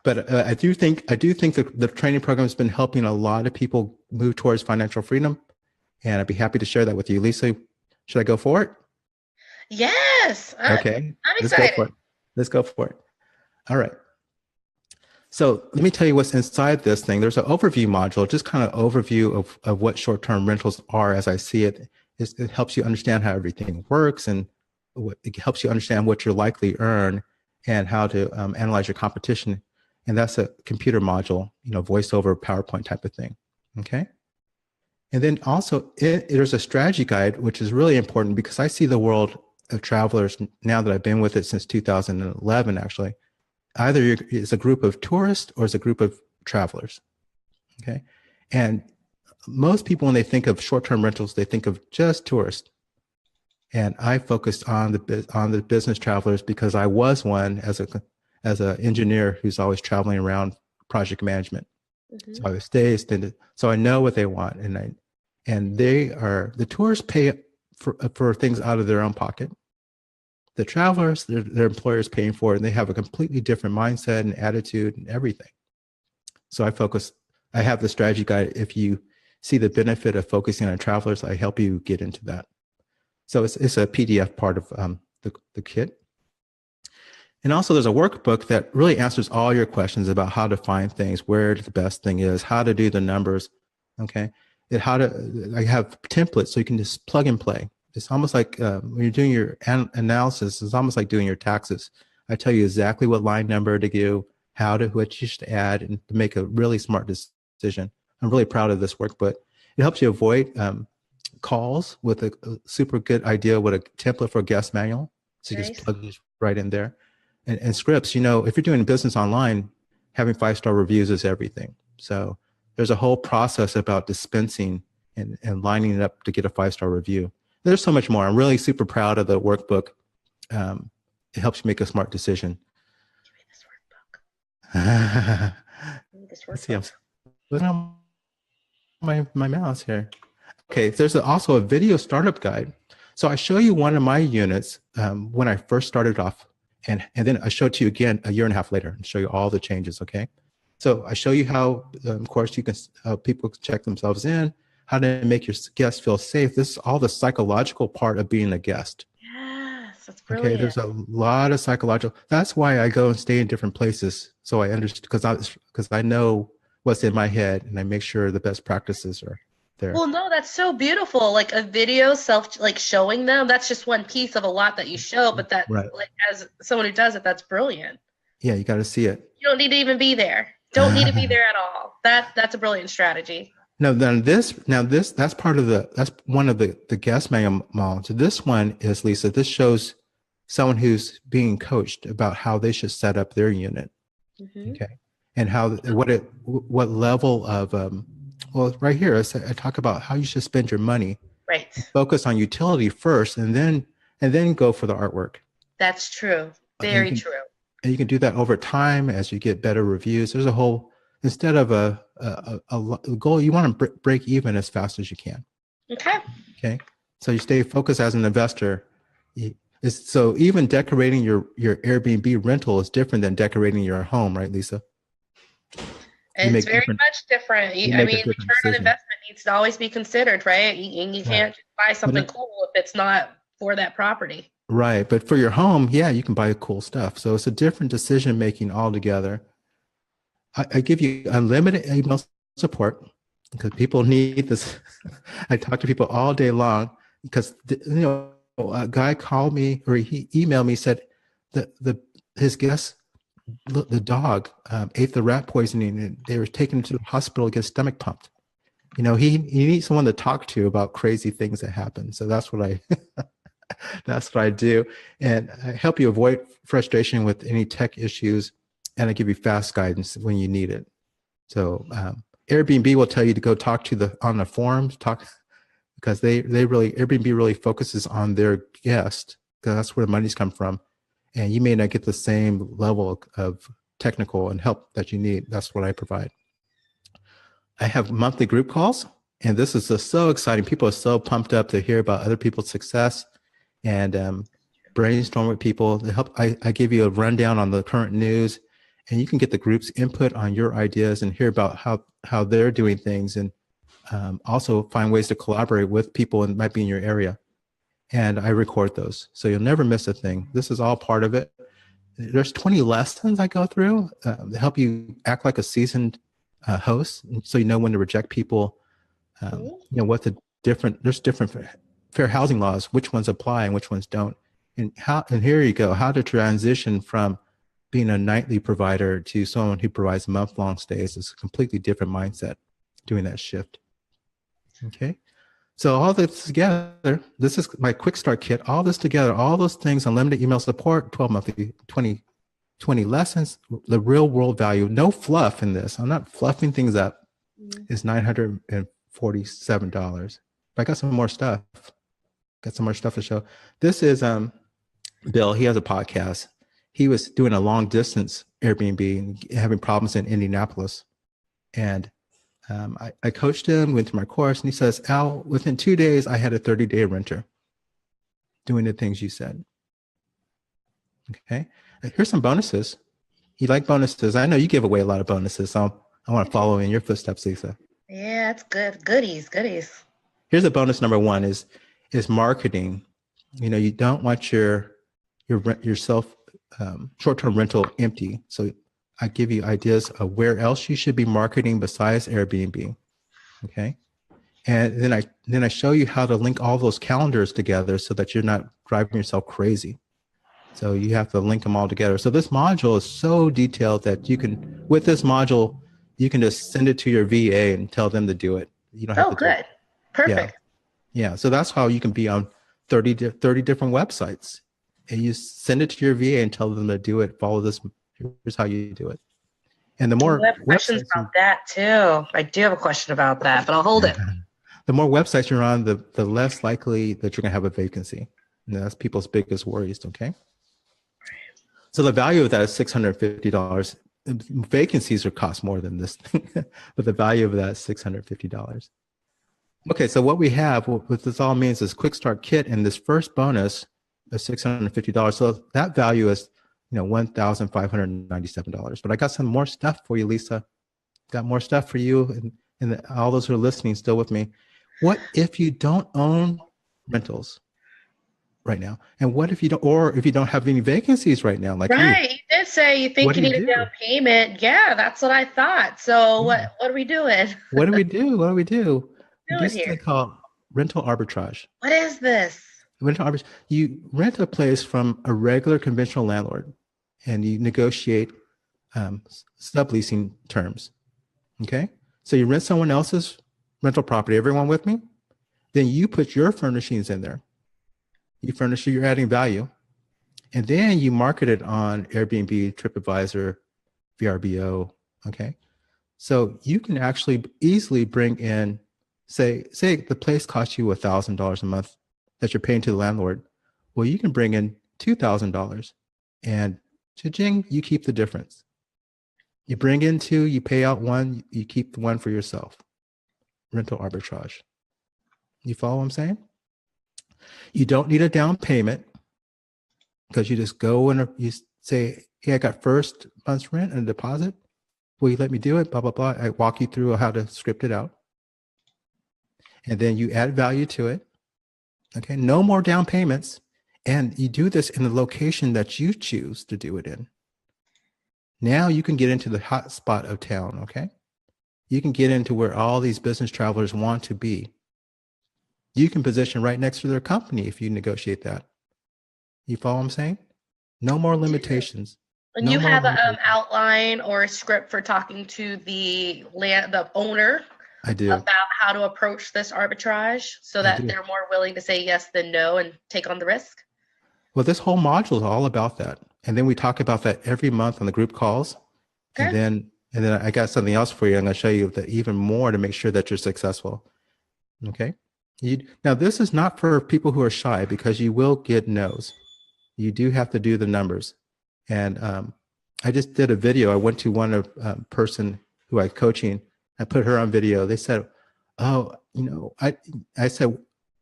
Speaker 1: But I do think the training program has been helping a lot of people move towards financial freedom, and I'd be happy to share that with you. Lisa, should I go for it?
Speaker 2: Yes.
Speaker 1: Okay.
Speaker 2: I'm
Speaker 1: Let's
Speaker 2: excited.
Speaker 1: go for it. Let's go for it. All right. So let me tell you what's inside this thing. There's an overview module, just kind of overview of what short-term rentals are as I see it. It helps you understand how everything works, and it helps you understand what you'll likely earn and how to analyze your competition. And that's a computer module, voice over PowerPoint type of thing. Okay. And then also there's a strategy guide, which is really important because I see the world of travelers now that I've been with it since 2011, actually. Either it's a group of tourists or it's a group of travelers. Okay. And most people, when they think of short-term rentals, they think of just tourists. And I focused on the business travelers because I was one as an engineer who's always traveling around project management. Mm-hmm. So I would stay extended. So I know what they want, and the tourists pay for things out of their own pocket. The travelers, their employers paying for it, and they have a completely different mindset and attitude and everything. So I have the strategy guide. If you see the benefit of focusing on travelers, I help you get into that. So it's a PDF part of the kit. And also there's a workbook that really answers all your questions about how to find things, where the best thing is, how to do the numbers, okay? And I have templates so you can just plug and play. It's almost like when you're doing your analysis, it's almost like doing your taxes. I tell you exactly what line number to give, what you should add, and to make a really smart decision. I'm really proud of this workbook. It helps you avoid calls with a super good idea with a template for a guest manual. So you just plug this right in there. And scripts, if you're doing business online, having 5-star reviews is everything. So there's a whole process about dispensing and lining it up to get a 5-star review. There's so much more. I'm really super proud of the workbook. It helps you make a smart decision. Give me this workbook. Let's see, I'm putting on my mouse here. Okay, there's also a video startup guide. So I show you one of my units when I first started off. And then I show it to you again a year and a half later and show you all the changes, okay? So I show you how, of course, people can check themselves in, how to make your guests feel safe. This is all the psychological part of being a guest.
Speaker 2: Yes, that's brilliant.
Speaker 1: Okay, there's a lot of psychological. That's why I go and stay in different places. So I understand, because I know what's in my head, and I make sure the best practices are there.
Speaker 2: Well, no, that's so beautiful. Like a video showing them, that's just one piece of a lot that you show, but that as someone who does it, that's brilliant.
Speaker 1: Yeah, you got to see it.
Speaker 2: You don't need to even be there. Don't need to be there at all. That's a brilliant strategy.
Speaker 1: No, then that's part of that's one of the guest manual. So this one is, Lisa, this shows someone who's being coached about how they should set up their unit. Mm-hmm. Okay. And what level of well, right here, I talk about how you should spend your money.
Speaker 2: Right.
Speaker 1: Focus on utility first, and then go for the artwork.
Speaker 2: That's true. Very true.
Speaker 1: And you can do that over time as you get better reviews. There's a whole, instead of a goal, you want to break even as fast as you can.
Speaker 2: Okay.
Speaker 1: Okay. So you stay focused as an investor. So even decorating your Airbnb rental is different than decorating your home, right, Lisa?
Speaker 2: It's very much different. Return on investment needs to always be considered, right? You can't just buy something cool if it's not for that property.
Speaker 1: Right. But for your home, yeah, you can buy cool stuff. So it's a different decision making altogether. I give you unlimited email support because people need this. I talk to people all day long because a guy called me, or he emailed me, said that his guest, the dog ate the rat poisoning, and they were taken to the hospital to get stomach pumped. He needs someone to talk to about crazy things that happen. So that's what I do. And I help you avoid frustration with any tech issues, and I give you fast guidance when you need it. So Airbnb will tell you to go talk on the forums, because Airbnb really focuses on their guest, because that's where the money's come from. And you may not get the same level of technical and help that you need. That's what I provide. I have monthly group calls And this is just so exciting. People are so pumped up to hear about other people's success and brainstorm with people. To help, I give you a rundown on the current news, and you can get the group's input on your ideas and hear about how they're doing things, and also find ways to collaborate with people that might be in your area. And I record those, so you'll never miss a thing. This is all part of it. There's 20 lessons I go through to help you act like a seasoned host, so you know when to reject people. What there's different fair housing laws, which ones apply and which ones don't. And here you go, how to transition from being a nightly provider to someone who provides month-long stays is a completely different mindset, doing that shift. Okay. So all this together, this is my quick start kit, all this together, all those things, unlimited email support, 12 monthly, 20 lessons, the real world value, no fluff in this. I'm not fluffing things up. Is $947. But I got some more stuff. Got some more stuff to show. This is Bill. He has a podcast. He was doing a long distance Airbnb and having problems in Indianapolis. And I coached him, went through my course, and he says, Al, within 2 days, I had a 30-day renter doing the things you said. Okay. Here's some bonuses. You like bonuses? I know you give away a lot of bonuses, so I want to follow in your footsteps, Lisa.
Speaker 2: Yeah, that's good. Goodies.
Speaker 1: Here's a bonus number one is marketing. You don't want your self short-term rental empty. So I give you ideas of where else you should be marketing besides Airbnb. Okay. And then I show you how to link all those calendars together so that you're not driving yourself crazy. So you have to link them all together. So this module is so detailed that with this module, you can just send it to your VA and tell them to do it. You don't have to
Speaker 2: good. Perfect.
Speaker 1: Yeah. So that's how you can be on 30 different websites. And you send it to your VA and tell them to do it. Follow this. Here's how you do it. And the more
Speaker 2: I have questions about that too. I do have a question about that, but I'll hold it.
Speaker 1: The more websites you're on, the less likely that you're going to have a vacancy. And that's people's biggest worries. Okay. So the value of that is $650. Vacancies cost more than this, but the value of that is $650. Okay, so what we have, what this all means is quick start kit, and this first bonus is $650. So that value is, $1,597. But I got some more stuff for you, Lisa. Got more stuff for you, and all those who are listening still with me. What if you don't own rentals right now? And what if you don't, or if you don't have any vacancies right now? Like
Speaker 2: right, you did say you think you need a down payment. Yeah, that's what I thought. So what are we doing?
Speaker 1: What do we do? We do
Speaker 2: this
Speaker 1: thing called rental arbitrage.
Speaker 2: What is this?
Speaker 1: Rental arbitrage. You rent a place from a regular conventional landlord, and you negotiate subleasing terms. Okay, so you rent someone else's rental property. Everyone with me? Then you put your furnishings in there. You furnish it, you're adding value. And then you market it on Airbnb, TripAdvisor, VRBO, okay? So you can actually easily bring in, say the place costs you $1,000 a month that you're paying to the landlord. Well, you can bring in $2,000 and cha-ching, you keep the difference. You bring in two, you pay out one, you keep the one for yourself. Rental arbitrage. You follow what I'm saying? You don't need a down payment because you just go and you say, hey, I got first month's rent and a deposit. Will you let me do it? Blah, blah, blah. I walk you through how to script it out. And then you add value to it. Okay, no more down payments. And you do this in the location that you choose to do it in. Now you can get into the hot spot of town, okay? You can get into where all these business travelers want to be. You can position right next to their company if you negotiate that. You follow what I'm saying? No more limitations.
Speaker 2: And you have an outline or a script for talking to the owner.
Speaker 1: I do.
Speaker 2: About how to approach this arbitrage so that they're more willing to say yes than no and take on the risk?
Speaker 1: Well, this whole module is all about that. And then we talk about that every month on the group calls. Okay. And then I got something else for you. I'm going to show you that even more to make sure that you're successful. Okay. Now, this is not for people who are shy because you will get no's. You do have to do the numbers. And I just did a video. I went to one person who I was coaching. I put her on video. They said, oh, I said,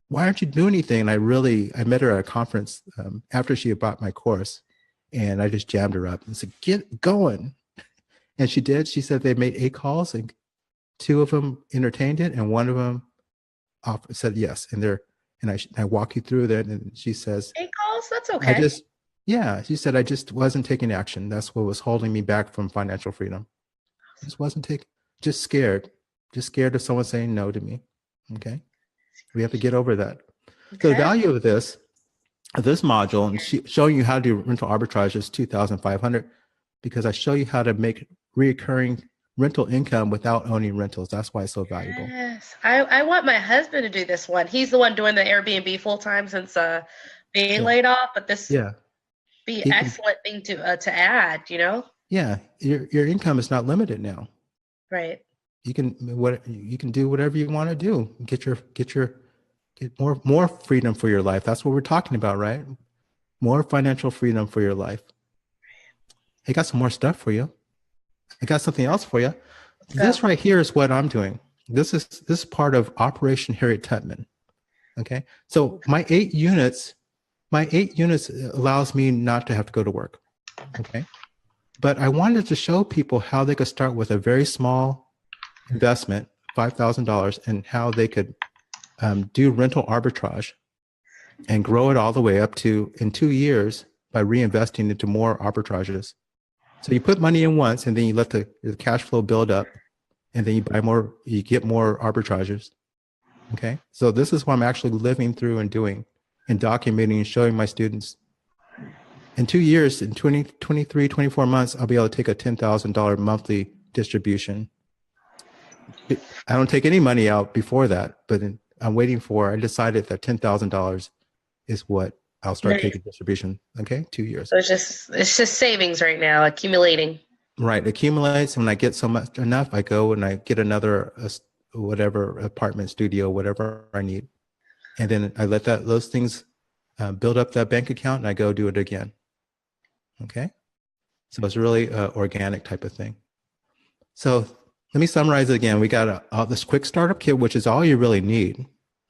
Speaker 1: why aren't you doing anything? And I met her at a conference after she had bought my course, and I just jammed her up and said, get going. And she did. She said they made 8 calls, and 2 of them entertained it, and 1 of them said yes. And I walk you through that, and she says,
Speaker 2: 8 calls? That's okay.
Speaker 1: She said, I just wasn't taking action. That's what was holding me back from financial freedom. Just scared of someone saying no to me. Okay. We have to get over that. Okay. So the value of this module and showing you how to do rental arbitrage is $2,500, because I show you how to make reoccurring rental income without owning rentals. That's why it's so valuable.
Speaker 2: Yes. I want my husband to do this one. He's the one doing the Airbnb full time since being laid off, but this be excellent thing to add,
Speaker 1: Yeah. Your income is not limited now.
Speaker 2: Right.
Speaker 1: You can do whatever you want to do. Get more freedom for your life. That's what we're talking about, right? More financial freedom for your life. I got some more stuff for you. I got something else for you. This right here is what I'm doing. This is part of Operation Harriet Tubman. Okay. So my 8 units allows me not to have to go to work. Okay. But I wanted to show people how they could start with a very small investment, $5,000, and how they could do rental arbitrage and grow it all the way up to, in 2 years, by reinvesting into more arbitrages. So you put money in once, and then you let the cash flow build up, and then you get more arbitrages. Okay. So this is what I'm actually living through and doing and documenting and showing my students. In 2 years, in 23, 24 months, I'll be able to take a $10,000 monthly distribution. I don't take any money out before that, but I decided that $10,000 is what I'll start taking distribution. Okay. 2 years.
Speaker 2: So it's just savings right now, accumulating.
Speaker 1: Right. Accumulates. And when I get enough, I go and I get another, whatever apartment, studio, whatever I need. And then I let those things build up that bank account, and I go do it again. Okay. So it's really an organic type of thing. So let me summarize it again. We got this quick startup kit, which is all you really need.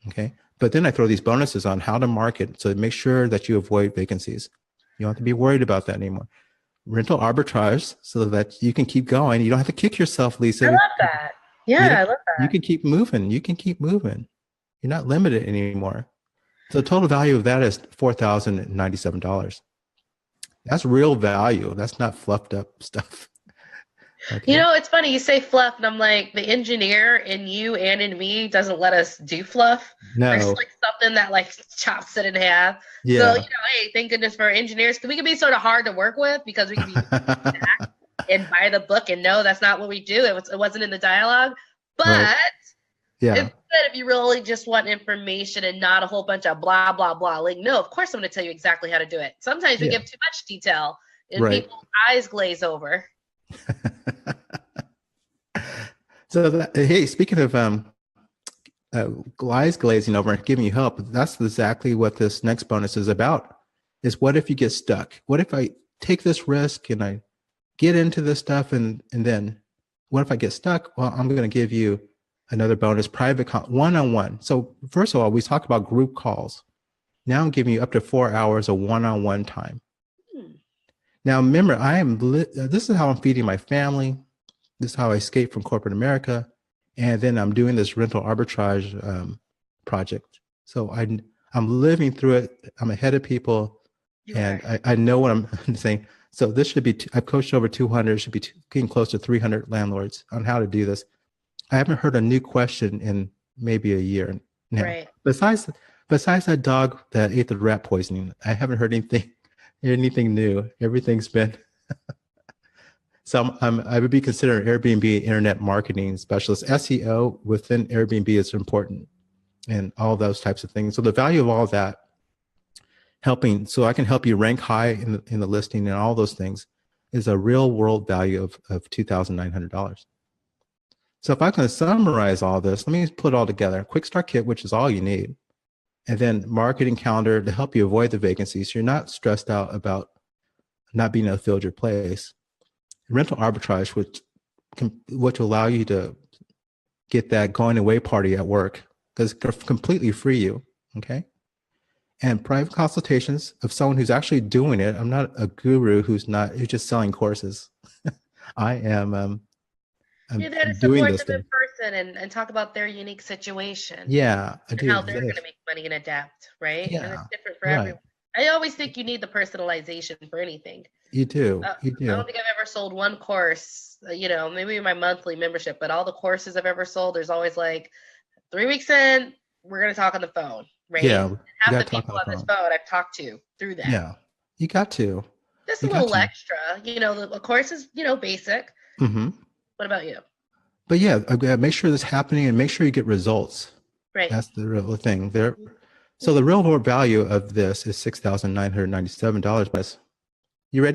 Speaker 1: Okay. But then I throw these bonuses on how to market. So make sure that you avoid vacancies. You don't have to be worried about that anymore. Rental arbitrage so that you can keep going. You don't have to kick yourself, Lisa.
Speaker 2: I love that. Yeah, I love that.
Speaker 1: You can keep moving. You're not limited anymore. So the total value of that is $4,097. That's real value. That's not fluffed up stuff. Okay.
Speaker 2: It's funny. You say fluff, and I'm like, the engineer in you and in me doesn't let us do fluff.
Speaker 1: No.
Speaker 2: There's like something that like chops it in half.
Speaker 1: Yeah.
Speaker 2: So, hey, thank goodness for engineers. We can be sort of hard to work with because we can be and buy the book and no, that's not what we do. It wasn't in the dialogue. But
Speaker 1: yeah,
Speaker 2: it's good if you really just want information and not a whole bunch of blah, blah, blah. Like, no, of course I'm going to tell you exactly how to do it. Sometimes we give too much detail and people's eyes glaze over.
Speaker 1: So hey, speaking of eyes glazing over and giving you help, that's exactly what this next bonus is about. Is what if you get stuck? What if I take this risk and I get into this stuff and then what if I get stuck? Well, I'm going to give you another bonus, private one-on-one. So first of all, we talked about group calls. Now I'm giving you up to 4 hours of one-on-one time. Now remember, this is how I'm feeding my family. This is how I escape from corporate America. And then I'm doing this rental arbitrage project. So I'm living through it. I'm ahead of people. I know what I'm saying. So this should be, I've coached over 200, should be getting close to 300 landlords on how to do this. I haven't heard a new question in maybe a year now.
Speaker 2: Right.
Speaker 1: Besides that dog that ate the rat poisoning, I haven't heard anything new. Everything's been, so I would be considered an Airbnb internet marketing specialist. SEO within Airbnb is important and all those types of things. So the value of all that, so I can help you rank high in the listing and all those things, is a real world value of $2,900. So if I can summarize all this, let me put it all together. Quick start kit, which is all you need. And then marketing calendar to help you avoid the vacancies. So you're not stressed out about not being able to fill your place. Rental arbitrage, which will allow you to get that going away party at work because it can completely free you. Okay. And private consultations of someone who's actually doing it. I'm not a guru who's just selling courses. I am
Speaker 2: You're there to
Speaker 1: doing
Speaker 2: support
Speaker 1: this
Speaker 2: them in
Speaker 1: stuff.
Speaker 2: person and talk about their unique situation
Speaker 1: Yeah, I
Speaker 2: and
Speaker 1: do
Speaker 2: how they're going to
Speaker 1: this.
Speaker 2: make money and adapt, right? And it's
Speaker 1: Yeah,
Speaker 2: different for
Speaker 1: right.
Speaker 2: everyone. I always think you need the personalization for anything.
Speaker 1: You do. You
Speaker 2: I
Speaker 1: do.
Speaker 2: don't think I've ever sold one course, maybe my monthly membership, but all the courses I've ever sold, there's always like 3 weeks in, we're going to talk on the phone, right?
Speaker 1: Yeah,
Speaker 2: And
Speaker 1: you
Speaker 2: half
Speaker 1: got
Speaker 2: the
Speaker 1: to talk
Speaker 2: people
Speaker 1: on the
Speaker 2: on this
Speaker 1: phone.
Speaker 2: phone I've talked to through that.
Speaker 1: Yeah, you got to.
Speaker 2: Just a
Speaker 1: You got
Speaker 2: little
Speaker 1: to.
Speaker 2: extra, the course is, basic.
Speaker 1: Mm-hmm.
Speaker 2: What about you?
Speaker 1: But yeah, make sure this happening and make sure you get results.
Speaker 2: Right.
Speaker 1: That's the real thing. There. So the real world value of this is $6,997. But you ready?